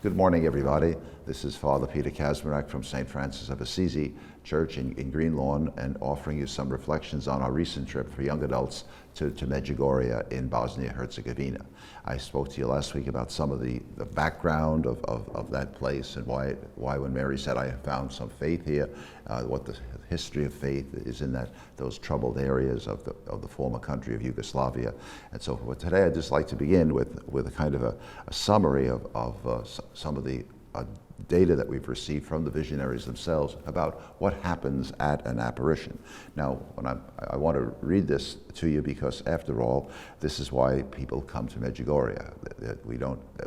Good morning, everybody. This is Father Peter Kazmarek from St. Francis of Assisi Church in Green Lawn, and offering you some reflections on our recent trip for young adults to Medjugorje in Bosnia-Herzegovina. I spoke to you last week about some of the background of that place, and why when Mary said, I have found some faith here, what the history of faith is in those troubled areas of the former country of Yugoslavia. And so for today, I'd just like to begin with a kind of a summary of some of the data that we've received from the visionaries themselves about what happens at an apparition. Now, I want to read this to you because, after all, this is why people come to Medjugorje.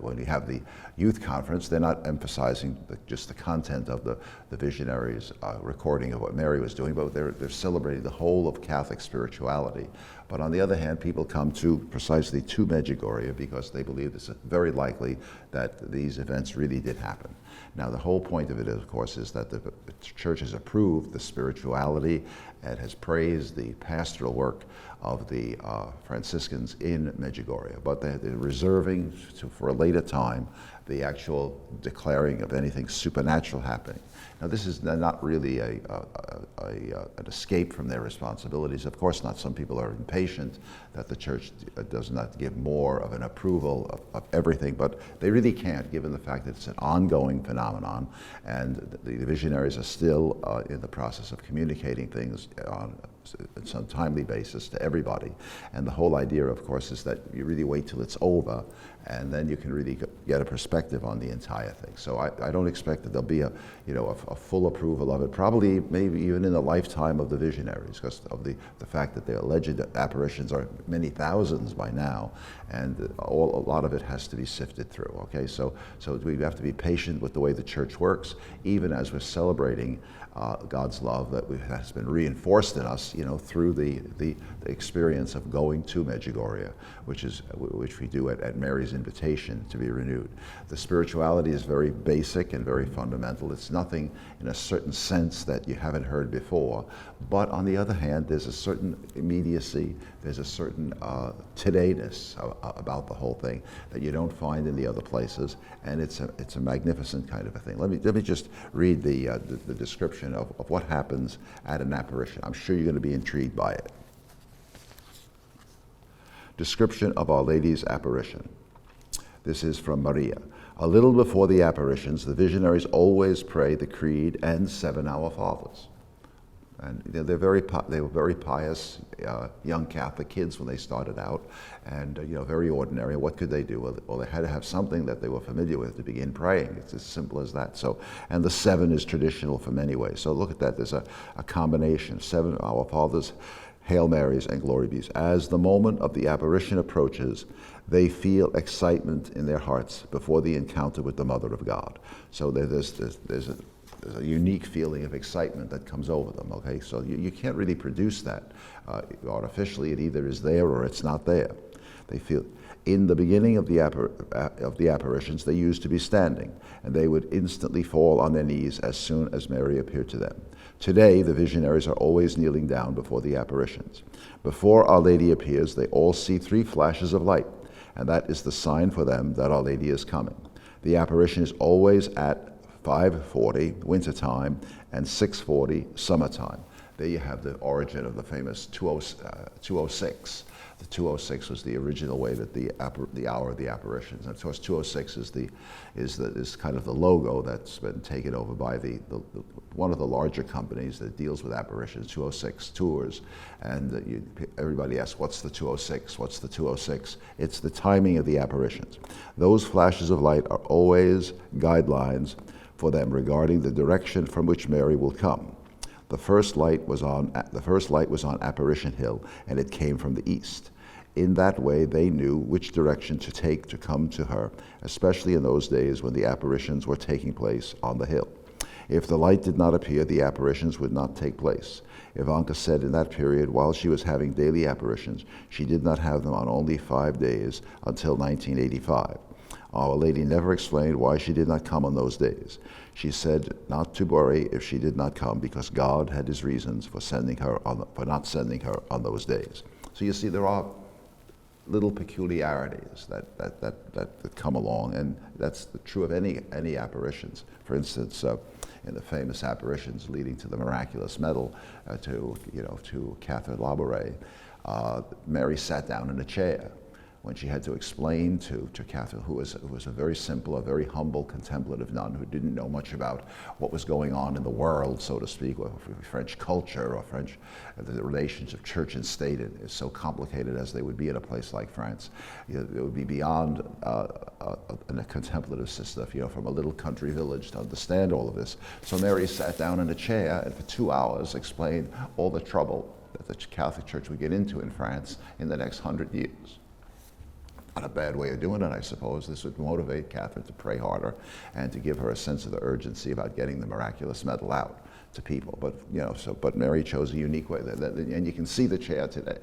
When we have the youth conference, they're not emphasizing just the content of the visionaries' recording of what Mary was doing, but they're celebrating the whole of Catholic spirituality. But on the other hand, people come precisely to Medjugorje because they believe it's very likely that these events really did happen. Now, the whole point of it, of course, is that the Church has approved the spirituality and has praised the pastoral work of the Franciscans in Medjugorje, but they're reserving for a later time the actual declaring of anything supernatural happening. Now, this is not really an escape from their responsibilities. Of course not. Some people are impatient that the Church does not give more of an approval of everything, but they really can't, given the fact that it's an ongoing phenomenon, and the visionaries are still in the process of communicating things on some timely basis to everybody. And the whole idea, of course, is that you really wait till it's over, and then you can really get a perspective on the entire thing. So I don't expect that there'll be a full approval of it, probably maybe even in the lifetime of the visionaries, because of the fact that the alleged apparitions are many thousands by now, and a lot of it has to be sifted through. Okay, so we have to be patient with the way the Church works, even as we're celebrating God's love that has been reinforced in us, through the experience of going to Medjugorje, which we do at Mary's invitation to be renewed. The spirituality is very basic and very fundamental. It's nothing in a certain sense that you haven't heard before, but on the other hand, there's a certain immediacy, there's a certain todayness about the whole thing that you don't find in the other places, and it's a magnificent kind of a thing. Let me just read the description of what happens at an apparition. I'm sure you're going to be intrigued by it. Description of Our Lady's apparition. This is from Maria. A little before the apparitions, the visionaries always pray the Creed and 7 Our Fathers. And they were very pious young Catholic kids when they started out, and very ordinary. What could they do? Well, they had to have something that they were familiar with to begin praying. It's as simple as that. So, and the 7 is traditional for many ways. So look at that. There's a combination of 7 Our Fathers, Hail Marys, and Glory Bees. As the moment of the apparition approaches, they feel excitement in their hearts before the encounter with the Mother of God. So there's a unique feeling of excitement that comes over them, okay? So you can't really produce that artificially. It either is there or it's not there. They feel, in the beginning of the apparitions, they used to be standing, and they would instantly fall on their knees as soon as Mary appeared to them. Today, the visionaries are always kneeling down before the apparitions. Before Our Lady appears, they all see 3 flashes of light, and that is the sign for them that Our Lady is coming. The apparition is always at 5:40 wintertime and 6:40 summertime. There you have the origin of the famous 206. The 206 was the original way that the hour of the apparitions. And of course, 206 is kind of the logo that's been taken over by one of the larger companies that deals with apparitions, 206 Tours. And everybody asks, what's the 206? What's the 206? It's the timing of the apparitions. Those flashes of light are always guidelines for them regarding the direction from which Mary will come. The first light was on Apparition Hill, and it came from the east. In that way, they knew which direction to take to come to her, especially in those days when the apparitions were taking place on the hill. If the light did not appear, the apparitions would not take place. Ivanka said in that period, while she was having daily apparitions, she did not have them on only 5 days until 1985. Our Lady never explained why she did not come on those days. She said not to worry if she did not come, because God had his reasons for not sending her on those days. So you see, there are little peculiarities that come along, and that's true of any apparitions. For instance, in the famous apparitions leading to the miraculous medal to Catherine Labouré, Mary sat down in a chair when she had to explain to Catherine, who was a very simple, a very humble, contemplative nun who didn't know much about what was going on in the world, so to speak, or French culture, or the relations of church and state. It's so complicated as they would be in a place like France. It would be beyond a contemplative sister, from a little country village to understand all of this. So Mary sat down in a chair and for 2 hours explained all the trouble that the Catholic Church would get into in France in the next 100 years. Not a bad way of doing it, I suppose. This would motivate Catherine to pray harder and to give her a sense of the urgency about getting the miraculous medal out to people. But but Mary chose a unique way, and you can see the chair today.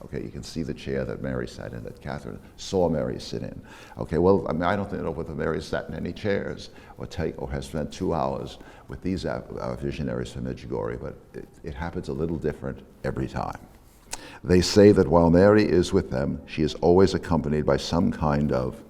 Okay, you can see the chair that Mary sat in, that Catherine saw Mary sit in. Okay, well, I mean, I don't know whether Mary sat in any chairs or has spent 2 hours with these visionaries from Medjugorje, but it happens a little different every time. They say that while Mary is with them, she is always accompanied by some kind of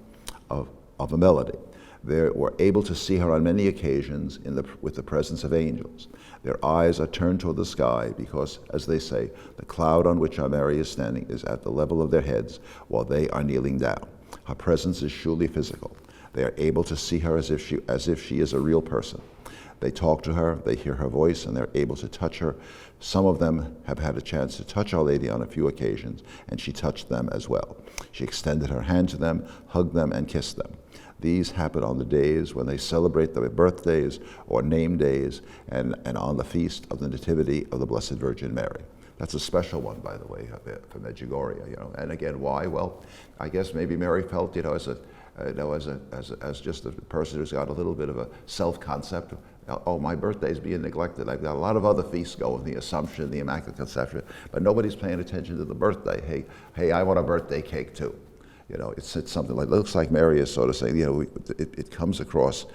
a melody. They were able to see her on many occasions with the presence of angels. Their eyes are turned toward the sky because, as they say, the cloud on which our Mary is standing is at the level of their heads while they are kneeling down. Her presence is surely physical. They are able to see her as if she is a real person. They talk to her, they hear her voice, and they're able to touch her. Some of them have had a chance to touch Our Lady on a few occasions, and she touched them as well. She extended her hand to them, hugged them, and kissed them. These happen on the days when they celebrate their birthdays or name days, and on the feast of the Nativity of the Blessed Virgin Mary. That's a special one, by the way, for Medjugorje. And again, why? Well, I guess maybe Mary felt, as just a person who's got a little bit of a self-concept. Oh, my birthday's being neglected. I've got a lot of other feasts going, the Assumption, the Immaculate Conception, but nobody's paying attention to the birthday. Hey, I want a birthday cake too. It's something like, it looks like Mary is sort of saying, it comes across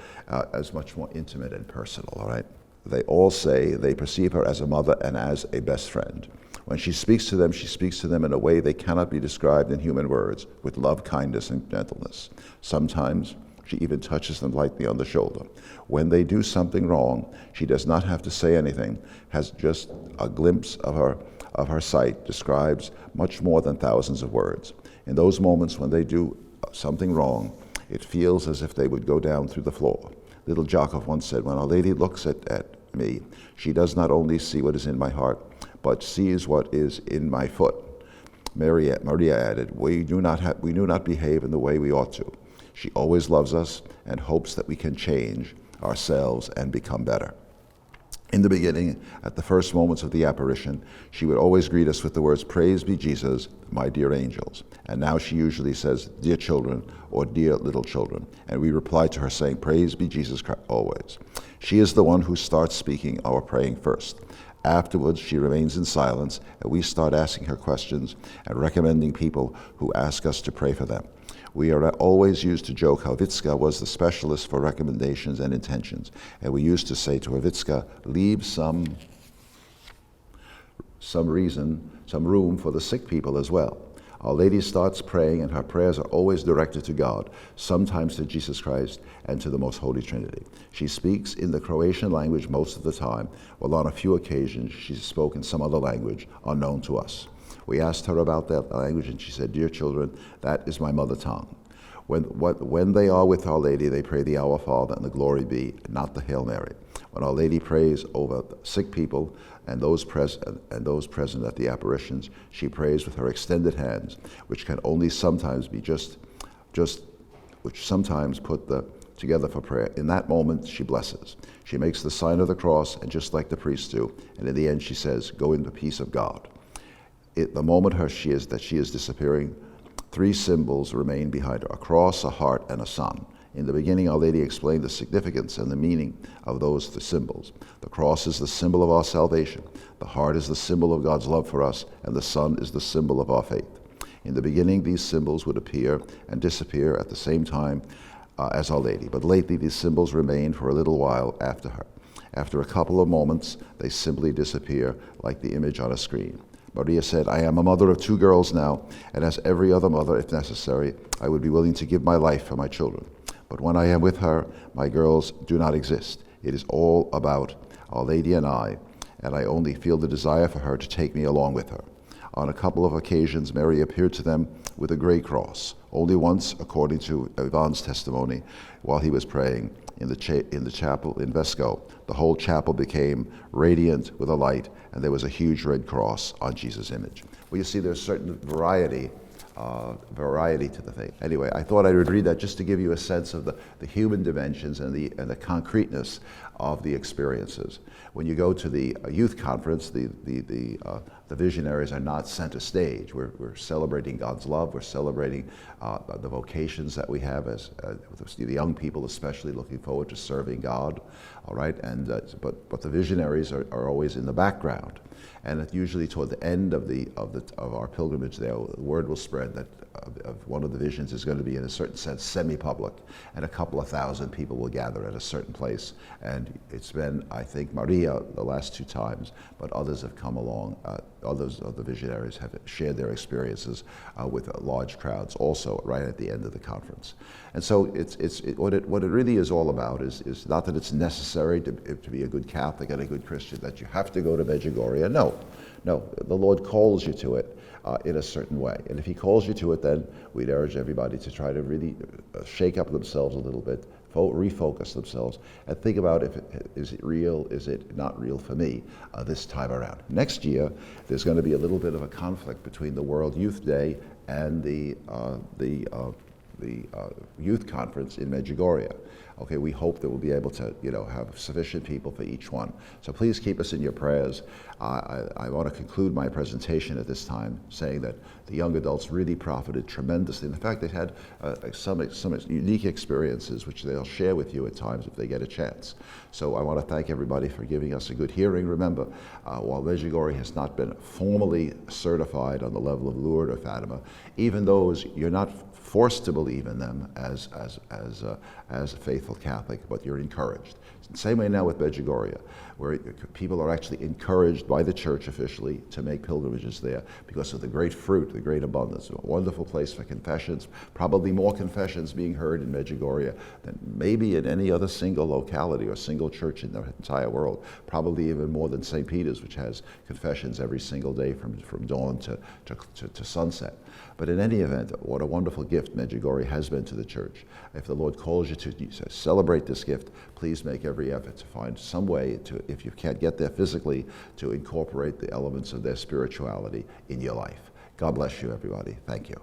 as much more intimate and personal, all right? They all say they perceive her as a mother and as a best friend. When she speaks to them in a way they cannot be described in human words, with love, kindness, and gentleness. Sometimes she even touches them lightly on the shoulder. When they do something wrong, she does not have to say anything, has just a glimpse of her sight, describes much more than thousands of words. In those moments when they do something wrong, it feels as if they would go down through the floor. Little Jakov once said, when Our Lady looks at me, she does not only see what is in my heart, but sees what is in my foot. Maria added, we do not behave in the way we ought to. She always loves us and hopes that we can change ourselves and become better. In the beginning, at the first moments of the apparition, she would always greet us with the words, "Praise be Jesus, my dear angels." And now she usually says, "Dear children," or "Dear little children." And we reply to her saying, "Praise be Jesus Christ," always. She is the one who starts speaking our praying first. Afterwards, she remains in silence, and we start asking her questions and recommending people who ask us to pray for them. We are always used to joke how Witska was the specialist for recommendations and intentions. And we used to say to her, Witska, leave some room for the sick people as well. Our Lady starts praying, and her prayers are always directed to God, sometimes to Jesus Christ and to the Most Holy Trinity. She speaks in the Croatian language most of the time, while on a few occasions she spoke in some other language unknown to us. We asked her about that language, and she said, "Dear children, that is my mother tongue." When they are with Our Lady, they pray the Our Father and the Glory Be, not the Hail Mary. When Our Lady prays over sick people and those present at the apparitions, she prays with her extended hands, which can only sometimes be which sometimes put together for prayer. In that moment, she blesses. She makes the sign of the cross, and just like the priests do, and in the end she says, "Go in the peace of God." The moment she is disappearing, three symbols remain behind her: a cross, a heart, and a sun. In the beginning, Our Lady explained the significance and the meaning of those symbols. The cross is the symbol of our salvation. The heart is the symbol of God's love for us, and the sun is the symbol of our faith. In the beginning, these symbols would appear and disappear at the same time as Our Lady, but lately these symbols remain for a little while after her. After a couple of moments, they simply disappear like the image on a screen. Maria said, I am a mother of 2 girls now, and as every other mother, if necessary, I would be willing to give my life for my children. But when I am with her, my girls do not exist. It is all about Our Lady and I only feel the desire for her to take me along with her. On a couple of occasions, Mary appeared to them with a gray cross. Only once, according to Ivan's testimony, while he was praying in the chapel in Vesco, the whole chapel became radiant with a light, and there was a huge red cross on Jesus' image. Well, you see, there's certain variety to the thing. Anyway, I thought I would read that just to give you a sense of the human dimensions and the concreteness of the experiences. When you go to the youth conference, the visionaries are not center stage. We're celebrating God's love. We're celebrating the vocations that we have as the young people, especially looking forward to serving God. All right, and but the visionaries are always in the background. And usually toward the end of our pilgrimage there, the word will spread that of one of the visions is going to be, in a certain sense, semi-public, and a couple of thousand people will gather at a certain place. And it's been, I think, Maria the last 2 times, but others have come along. Others of the visionaries have shared their experiences with large crowds also right at the end of the conference. And so what it really is all about is not that it's necessary to be a good Catholic and a good Christian, that you have to go to Medjugorje. No, the Lord calls you to it in a certain way. And if he calls you to it, then we'd urge everybody to try to really shake up themselves a little bit, refocus themselves, and think about is it real, is it not real for me this time around. Next year, there's going to be a little bit of a conflict between the World Youth Day and the youth conference in Medjugorje. Okay, we hope that we'll be able to, have sufficient people for each one. So please keep us in your prayers. I want to conclude my presentation at this time saying that the young adults really profited tremendously. In fact, they had some unique experiences which they'll share with you at times if they get a chance. So I want to thank everybody for giving us a good hearing. Remember, while Medjugorje has not been formally certified on the level of Lourdes or Fatima, even those you're not forced to believe in them as a faithful Catholic, but you're encouraged. It's the same way now with Medjugorje, where people are actually encouraged by the church officially to make pilgrimages there because of the great fruit, the great abundance. A wonderful place for confessions, probably more confessions being heard in Medjugorje than maybe in any other single locality or single church in the entire world, probably even more than St. Peter's, which has confessions every single day from dawn to sunset. But in any event, what a wonderful gift Medjugorje has been to the church. If the Lord calls you to celebrate this gift, please make every effort to find some way to, if you can't get there physically, to incorporate the elements of their spirituality in your life. God bless you, everybody. Thank you.